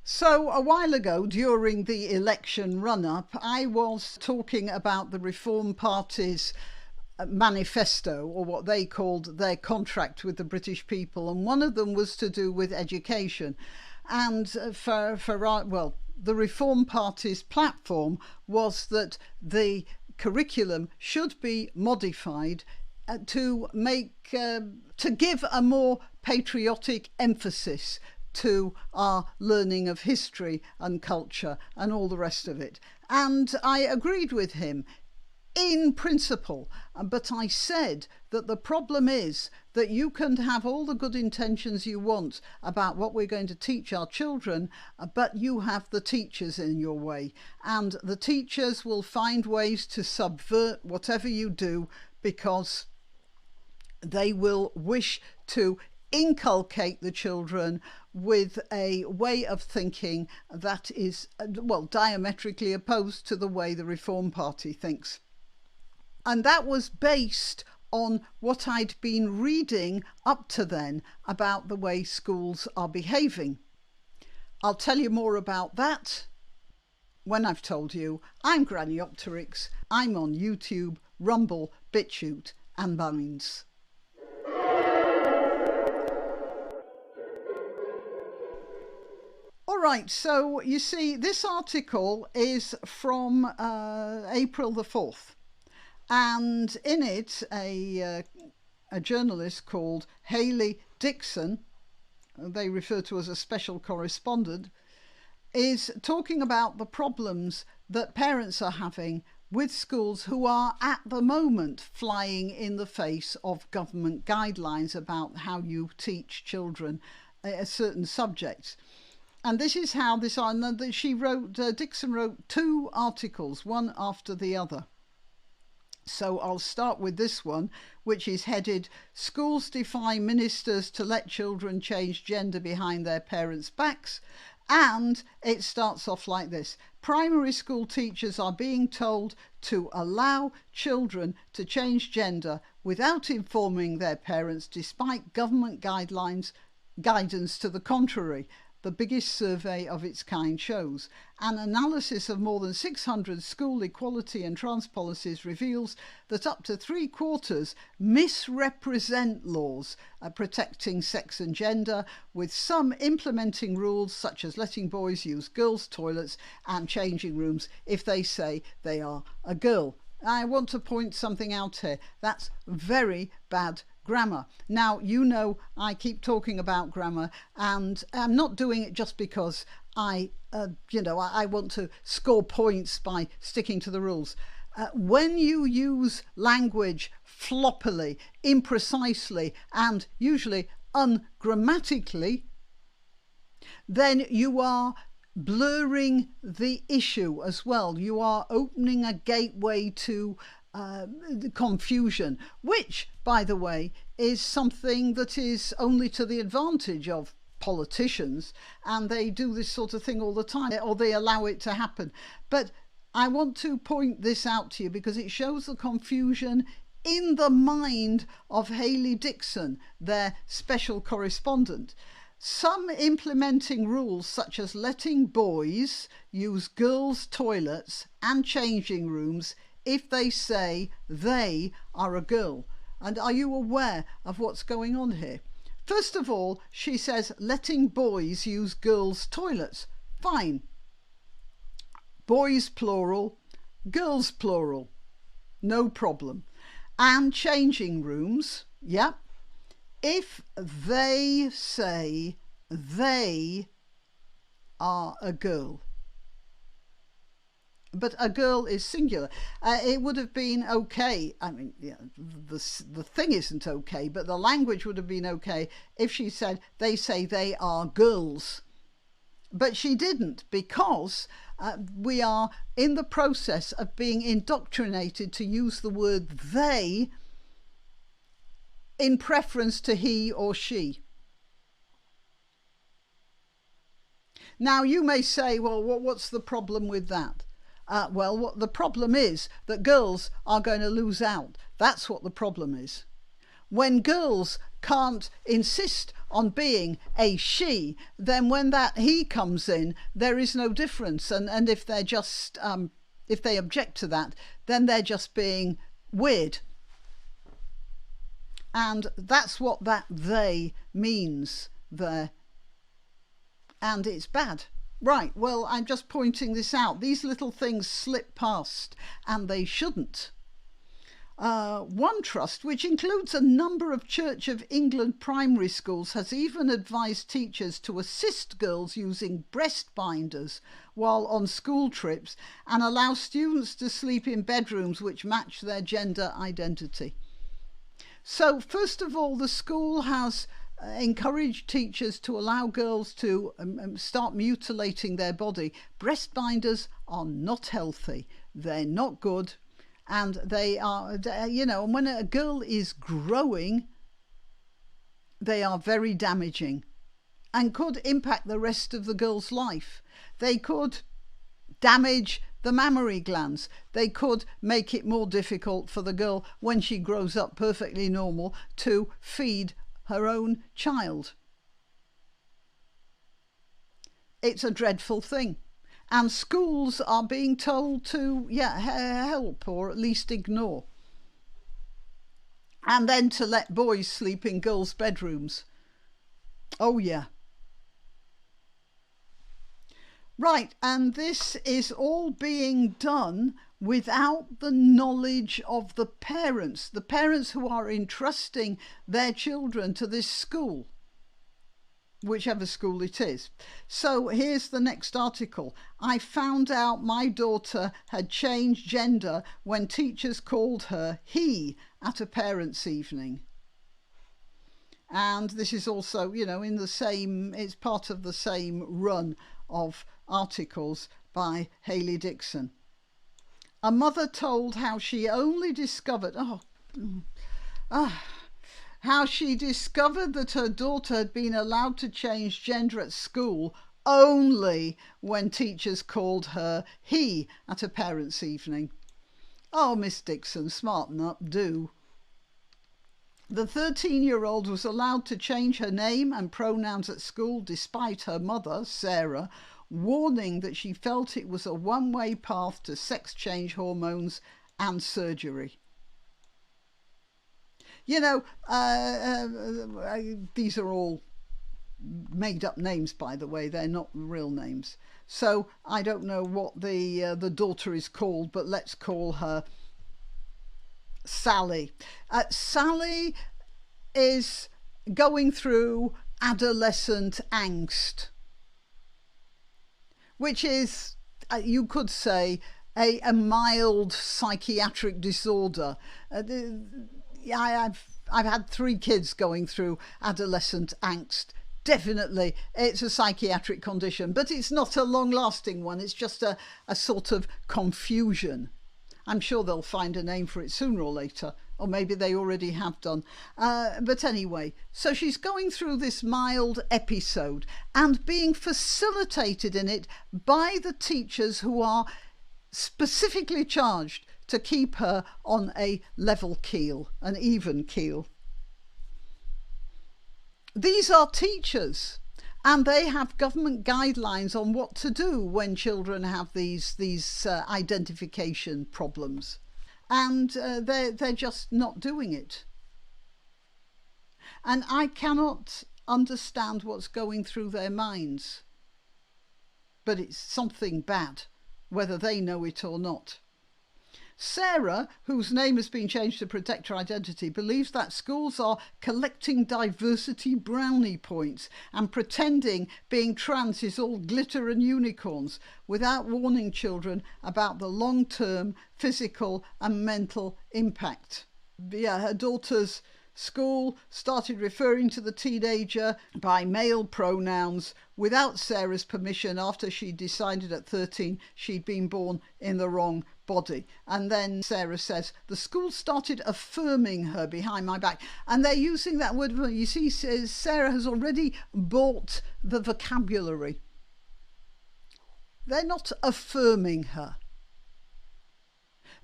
So a while ago, during the election run-up, I was talking about the Reform Party's manifesto, or what they called their contract with the British people, and one of them was to do with education. And the Reform Party's platform was that the curriculum should be modified to give a more patriotic emphasis to our learning of history and culture and all the rest of it. And I agreed with him in principle, but I said that the problem is that you can have all the good intentions you want about what we're going to teach our children, but you have the teachers in your way, and the teachers will find ways to subvert whatever you do because they will wish to inculcate the children with a way of thinking that is, diametrically opposed to the way the Reform Party thinks. And that was based on what I'd been reading up to then about the way schools are behaving. I'll tell you more about that when I've told you. I'm Granniopteryx. I'm on YouTube, Rumble, BitChute and Minds. All right, so you see, this article is from April the 4th. And in it, a journalist called Hayley Dixon, they refer to as a special correspondent, is talking about the problems that parents are having with schools who are at the moment flying in the face of government guidelines about how you teach children certain subjects. And this is how Dixon wrote 2 articles, one after the other. So I'll start with this one, which is headed, Schools Defy Ministers to Let Children Change Gender Behind Their Parents' Backs. And it starts off like this. Primary school teachers are being told to allow children to change gender without informing their parents, despite government guidance to the contrary. The biggest survey of its kind shows. An analysis of more than 600 school equality and trans policies reveals that up to 3/4 misrepresent laws protecting sex and gender, with some implementing rules such as letting boys use girls' toilets and changing rooms if they say they are a girl. I want to point something out here. That's very bad grammar. Now, you know, I keep talking about grammar, and I'm not doing it just because I want to score points by sticking to the rules. When you use language floppily, imprecisely, and usually ungrammatically, then you are blurring the issue as well. You are opening a gateway to confusion, which, by the way, is something that is only to the advantage of politicians, and they do this sort of thing all the time, or they allow it to happen. But I want to point this out to you because it shows the confusion in the mind of Hayley Dixon, their special correspondent. Some implementing rules, such as letting boys use girls' toilets and changing rooms if they say they are a girl. And are you aware of what's going on here? First of all, she says letting boys use girls' toilets. Fine. Boys plural, girls plural. No problem. And changing rooms, yep. If they say they are a girl. But a girl is singular. It would have been okay. I mean, the thing isn't okay, but the language would have been okay if she said, they say they are girls. But she didn't, because we are in the process of being indoctrinated to use the word they in preference to he or she. Now, you may say, well, what's the problem with that? The problem is that girls are going to lose out. That's what the problem is. When girls can't insist on being a she, then when that he comes in, there is no difference. And if they're just, if they object to that, then they're just being weird. And that's what that they means there. And it's bad. Right, well, I'm just pointing this out. These little things slip past, and they shouldn't. One trust, which includes a number of Church of England primary schools, has even advised teachers to assist girls using breast binders while on school trips and allow students to sleep in bedrooms which match their gender identity. So, first of all, the school has encouraged teachers to allow girls to start mutilating their body. Breast binders are not healthy. They're not good. And they are, you know, when a girl is growing, they are very damaging and could impact the rest of the girl's life. They could damage the mammary glands. They could make it more difficult for the girl, when she grows up perfectly normal, to feed her own child. It's a dreadful thing. And schools are being told to, help or at least ignore. And then to let boys sleep in girls' bedrooms. Oh, yeah. Right, and this is all being done without the knowledge of the parents who are entrusting their children to this school, whichever school it is. So here's the next article. I found out my daughter had changed gender when teachers called her he at a parents' evening. And this is also, you know, in the same, it's part of the same run of articles by Hayley Dixon. A mother told how she only discovered, how she discovered that her daughter had been allowed to change gender at school only when teachers called her he at a parents' evening. Oh, Miss Dixon, smarten up, do. The 13-year-old was allowed to change her name and pronouns at school despite her mother, Sarah, warning that she felt it was a one-way path to sex change hormones and surgery. You know, these are all made up names, by the way. They're not real names. So I don't know what the daughter is called, but let's call her Sally. Sally is going through adolescent angst, which is, you could say, a mild psychiatric disorder. I've had 3 kids going through adolescent angst. Definitely, it's a psychiatric condition, but it's not a long-lasting one. It's just a sort of confusion. I'm sure they'll find a name for it sooner or later, or maybe they already have done. But anyway, so she's going through this mild episode and being facilitated in it by the teachers who are specifically charged to keep her on a level keel, an even keel. These are teachers, and they have government guidelines on what to do when children have these identification problems, and they're just not doing it. And I cannot understand what's going through their minds, but it's something bad, whether they know it or not. Sarah, whose name has been changed to protect her identity, believes that schools are collecting diversity brownie points and pretending being trans is all glitter and unicorns without warning children about the long-term physical and mental impact. Her daughter's school started referring to the teenager by male pronouns without Sarah's permission after she decided at 13 she'd been born in the wrong body. And then Sarah says, the school started affirming her behind my back. And they're using that word, you see, says Sarah has already bought the vocabulary. They're not affirming her.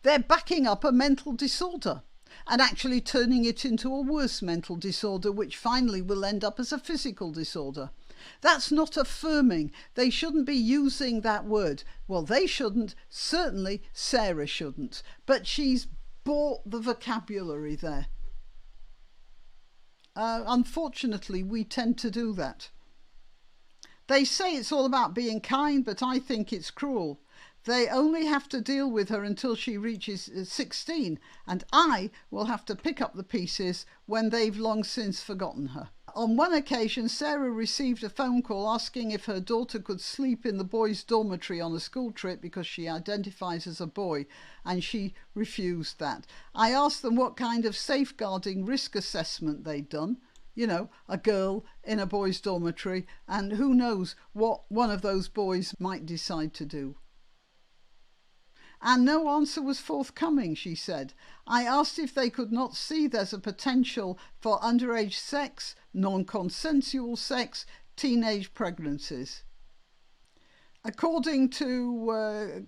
They're backing up a mental disorder. and actually turning it into a worse mental disorder, which finally will end up as a physical disorder. That's not affirming. They shouldn't be using that word. Well, they shouldn't. Certainly Sarah shouldn't. But she's bought the vocabulary there. Unfortunately, we tend to do that. They say it's all about being kind, but I think it's cruel. They only have to deal with her until she reaches 16, and I will have to pick up the pieces when they've long since forgotten her. On one occasion, Sarah received a phone call asking if her daughter could sleep in the boys' dormitory on a school trip because she identifies as a boy, and she refused that. I asked them what kind of safeguarding risk assessment they'd done. You know, a girl in a boys' dormitory, and who knows what one of those boys might decide to do. And no answer was forthcoming, she said. I asked if they could not see there's a potential for underage sex, non-consensual sex, teenage pregnancies. According to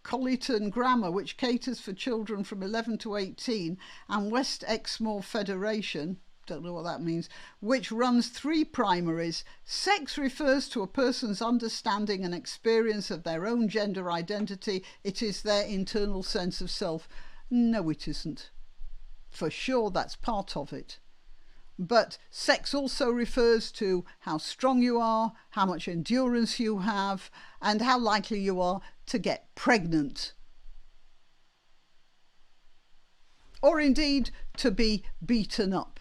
Colleton Grammar, which caters for children from 11 to 18, and West Exmoor Federation, don't know what that means, which runs 3 primaries, sex refers to a person's understanding and experience of their own gender identity. It is their internal sense of self. No, it isn't. For sure, that's part of it. But sex also refers to how strong you are, how much endurance you have, and how likely you are to get pregnant. Or indeed, to be beaten up.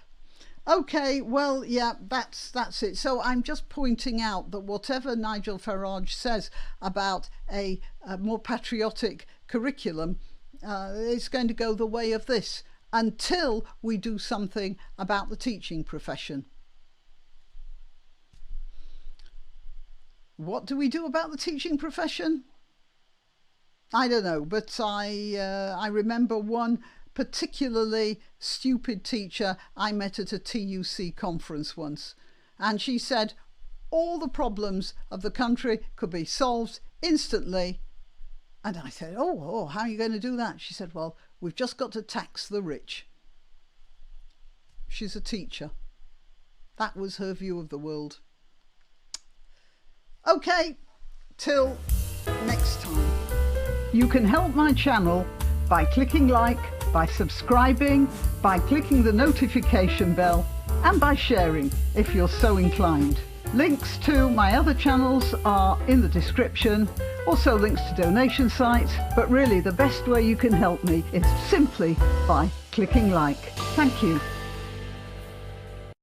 Okay, well, yeah, that's it. So I'm just pointing out that whatever Nigel Farage says about a more patriotic curriculum, it's going to go the way of this until we do something about the teaching profession. What do we do about the teaching profession? I don't know, but I remember one particularly stupid teacher I met at a TUC conference once, and she said all the problems of the country could be solved instantly. And I said, oh, how are you going to do that? She said, well, we've just got to tax the rich. She's a teacher. That was her view of the world. Okay, till next time. You can help my channel by clicking like, by subscribing, by clicking the notification bell, and by sharing if you're so inclined. Links to my other channels are in the description, also links to donation sites, but really the best way you can help me is simply by clicking like. Thank you.